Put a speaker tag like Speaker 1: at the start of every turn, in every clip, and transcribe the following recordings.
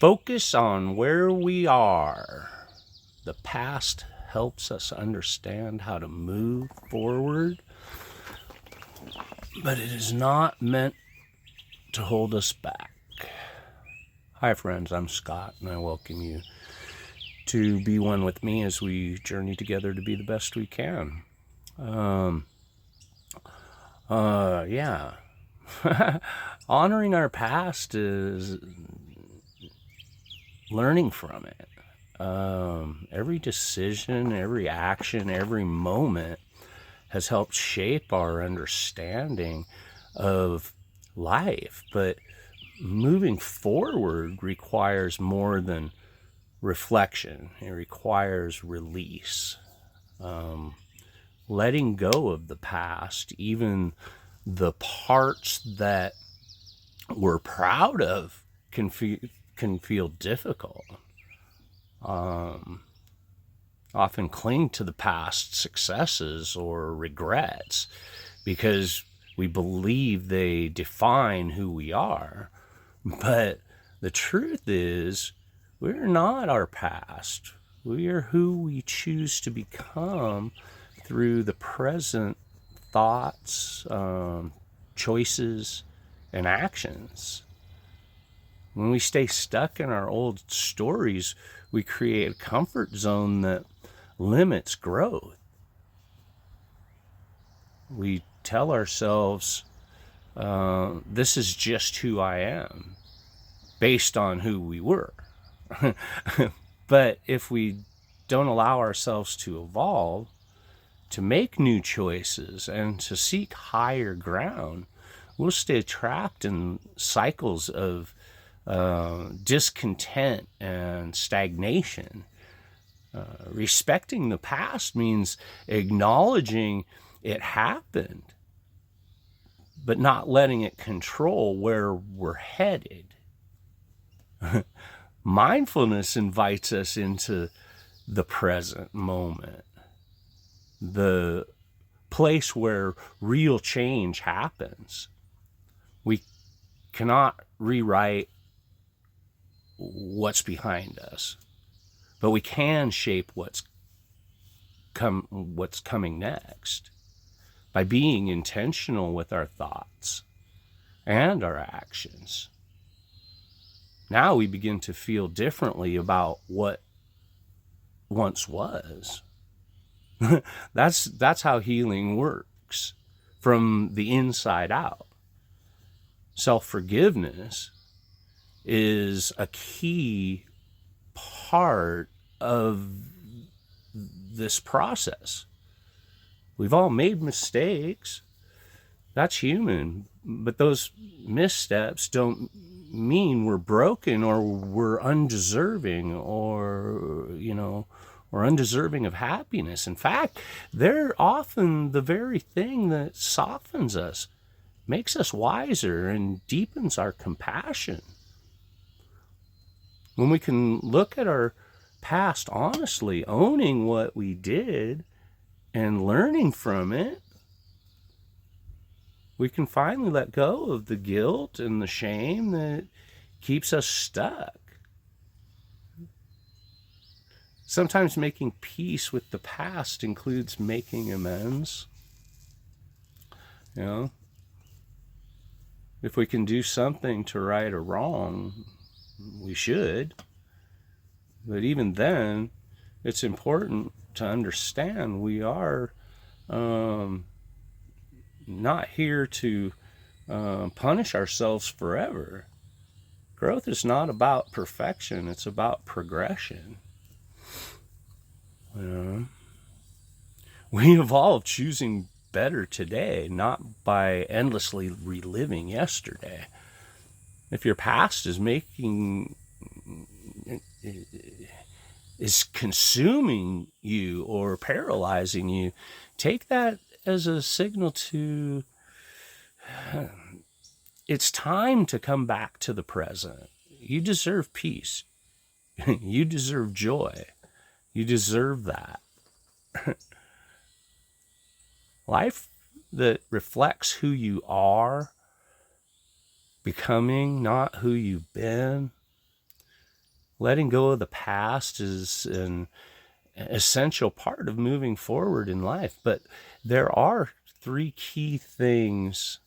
Speaker 1: focus on where we are. The past helps us understand how to move forward, but it is not meant to hold us back. Hi friends, I'm Scott, and I welcome you to be one with me as we journey together to be the best we can. Honoring our past is learning from it. Every decision, every action, every moment has helped shape our understanding of life. But moving forward requires more than reflection. It requires release. Letting go of the past, even the parts that we're proud of, can feel difficult. Often cling to the past successes or regrets because we believe they define who we are. But the truth is, we're not our past. We are who we choose to become through the present thoughts, choices, and actions. When we stay stuck in our old stories, we create a comfort zone that limits growth. We tell ourselves, this is just who I am, based on who we were. But if we don't allow ourselves to evolve, to make new choices, and to seek higher ground, we'll stay trapped in cycles of discontent and stagnation. Respecting the past means acknowledging it happened, but not letting it control where we're headed. Mindfulness invites us into the present moment, the place where real change happens. We cannot rewrite what's behind us, but we can shape what's coming next by being intentional with our thoughts and our actions. Now we begin to feel differently about what once was. That's how healing works, from the inside out. Self-forgiveness is a key part of this process. We've all made mistakes. That's human. But those missteps don't mean we're broken or we're undeserving or undeserving of happiness. In fact, they're often the very thing that softens us, makes us wiser, and deepens our compassion. When we can look at our past honestly, owning what we did and learning from it, we can finally let go of the guilt and the shame that keeps us stuck. Sometimes making peace with the past includes making amends. If we can do something to right a wrong, we should. But even then, it's important to understand we are not here to punish ourselves forever. Growth is not about perfection, it's about progression. We evolve choosing better today, not by endlessly reliving yesterday. If your past is consuming you or paralyzing you, take that as a signal to it's time to come back to the present. You deserve peace. You deserve joy. You deserve that. Life that reflects who you are becoming, not who you've been, letting go of the past is an essential part of moving forward in life. But there are three key things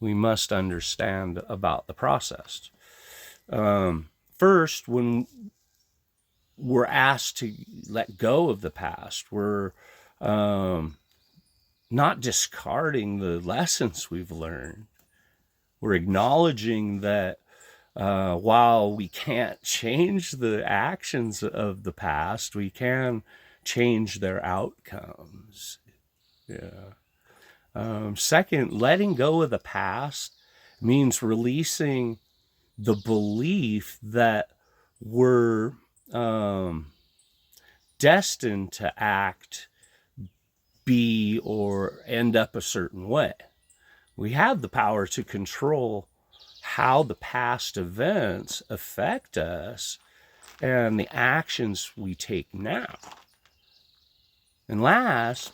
Speaker 1: we must understand about the process. First, when we're asked to let go of the past, we're not discarding the lessons we've learned. We're acknowledging that while we can't change the actions of the past, we can change their outcomes. Yeah. Second, letting go of the past means releasing the belief that we're destined to act, be, or end up a certain way. We have the power to control how the past events affect us and the actions we take now. And last,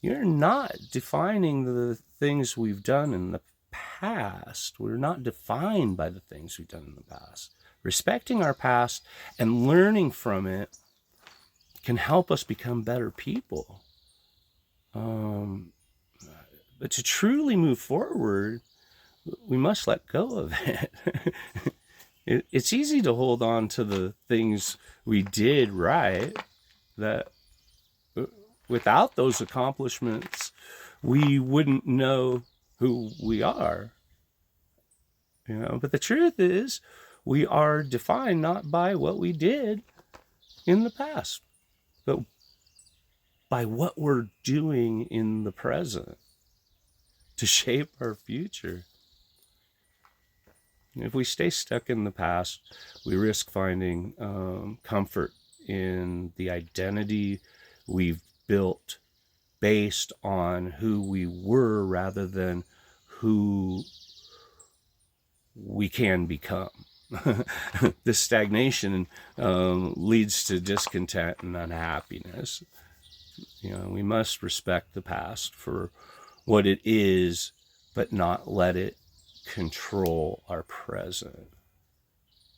Speaker 1: you're not defining the things we've done in the past. We're not defined by the things we've done in the past. Respecting our past and learning from it can help us become better people. But to truly move forward, we must let go of it. It's easy to hold on to the things we did right, that without those accomplishments, we wouldn't know who we are. But the truth is, we are defined not by what we did in the past, but by what we're doing in the present to shape our future. If we stay stuck in the past, we risk finding comfort in the identity we've built based on who we were rather than who we can become. This stagnation leads to discontent and unhappiness. We must respect the past for what it is, but not let it control our present.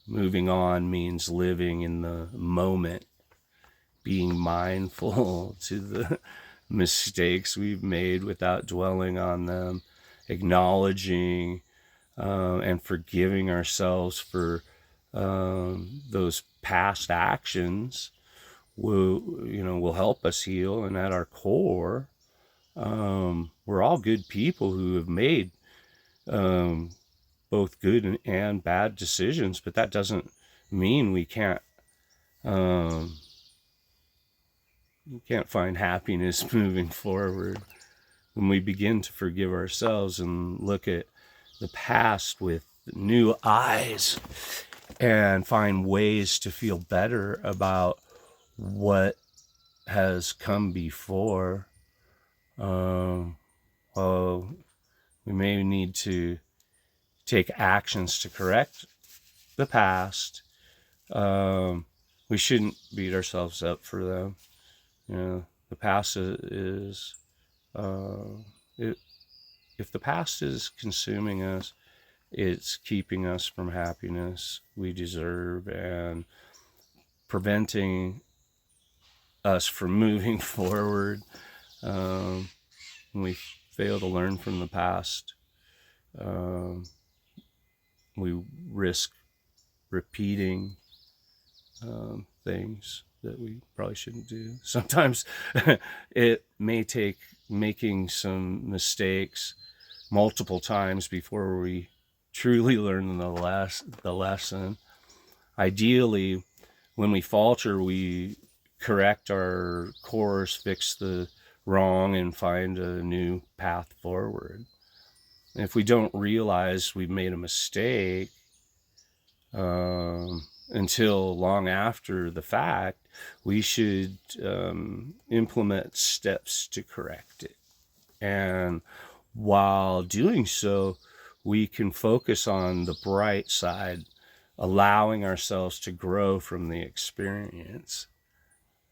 Speaker 1: Moving on means living in the moment, being mindful to the mistakes we've made without dwelling on them, acknowledging and forgiving ourselves for those past actions will help us heal. And at our core, we're all good people who have made both good and bad decisions, but that doesn't mean we can't find happiness moving forward. When we begin to forgive ourselves and look at the past with new eyes and find ways to feel better about what has come before, we may need to take actions to correct the past. We shouldn't beat ourselves up for them. The past is if the past is consuming us, it's keeping us from happiness we deserve and preventing us from moving forward. When we fail to learn from the past, we risk repeating things that we probably shouldn't do. Sometimes it may take making some mistakes multiple times before we truly learn the lesson. Ideally, when we falter, we correct our course, fix the wrong, and find a new path forward. And if we don't realize we've made a mistake until long after the fact, we should implement steps to correct it. And while doing so, we can focus on the bright side, allowing ourselves to grow from the experience.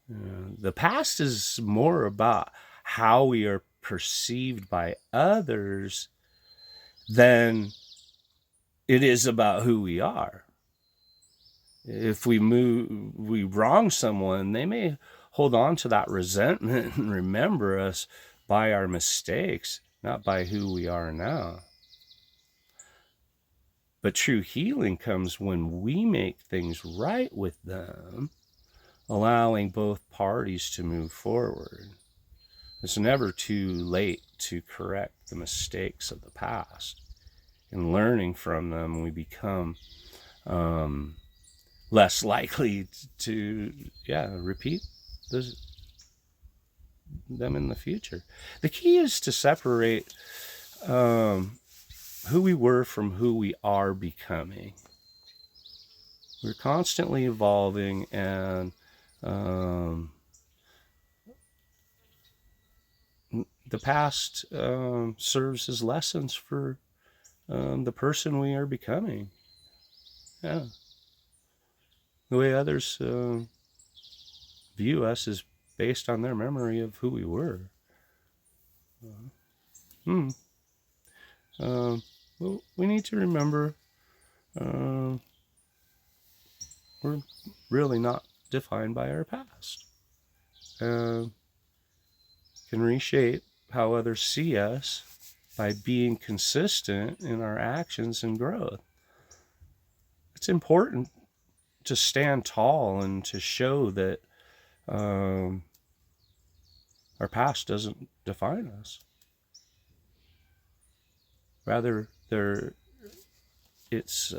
Speaker 1: The past is more about how we are perceived by others than it is about who we are. If we wrong someone, they may hold on to that resentment and remember us by our mistakes, not by who we are now. But true healing comes when we make things right with them, allowing both parties to move forward. It's never too late to correct the mistakes of the past. And learning from them, we become less likely to repeat them in the future. The key is to separate who we were from who we are becoming. We're constantly evolving, and the past serves as lessons for the person we are becoming. Yeah. The way others view us is based on their memory of who we were. Well, we need to remember we're really not defined by our past. Can reshape how others see us by being consistent in our actions and growth. It's important to stand tall and to show that our past doesn't define us. Rather, it's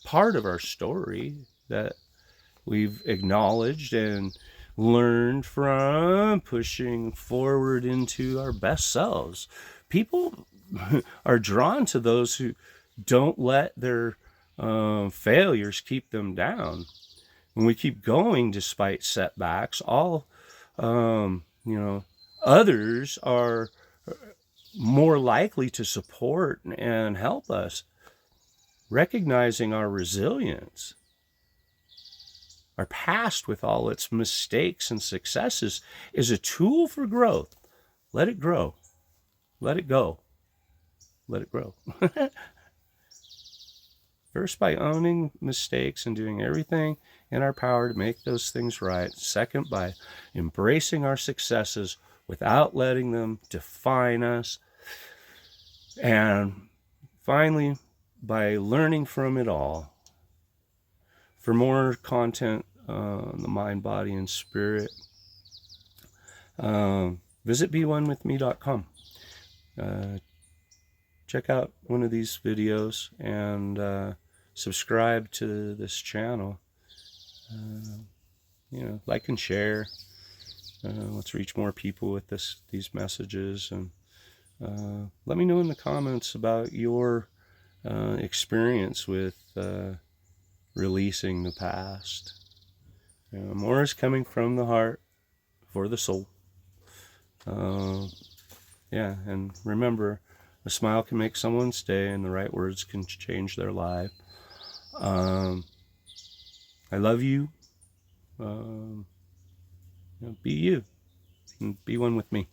Speaker 1: part of our story that we've acknowledged and learned from, pushing forward into our best selves. People are drawn to those who don't let their failures keep them down. When we keep going despite setbacks, others are more likely to support and help us. Recognizing our resilience, our past with all its mistakes and successes, is a tool for growth. Let it grow. Let it go. Let it grow. First, by owning mistakes and doing everything in our power to make those things right. Second, by embracing our successes without letting them define us. And finally, by learning from it all. For more content on the mind, body, and spirit, visit beonewithme.com. Check out one of these videos and subscribe to this channel. Like and share. Let's reach more people with these messages, and let me know in the comments about your experience with releasing the past. More is coming from the heart for the soul. And remember, a smile can make someone's day, and the right words can change their life. I love you. Be you, and be one with me.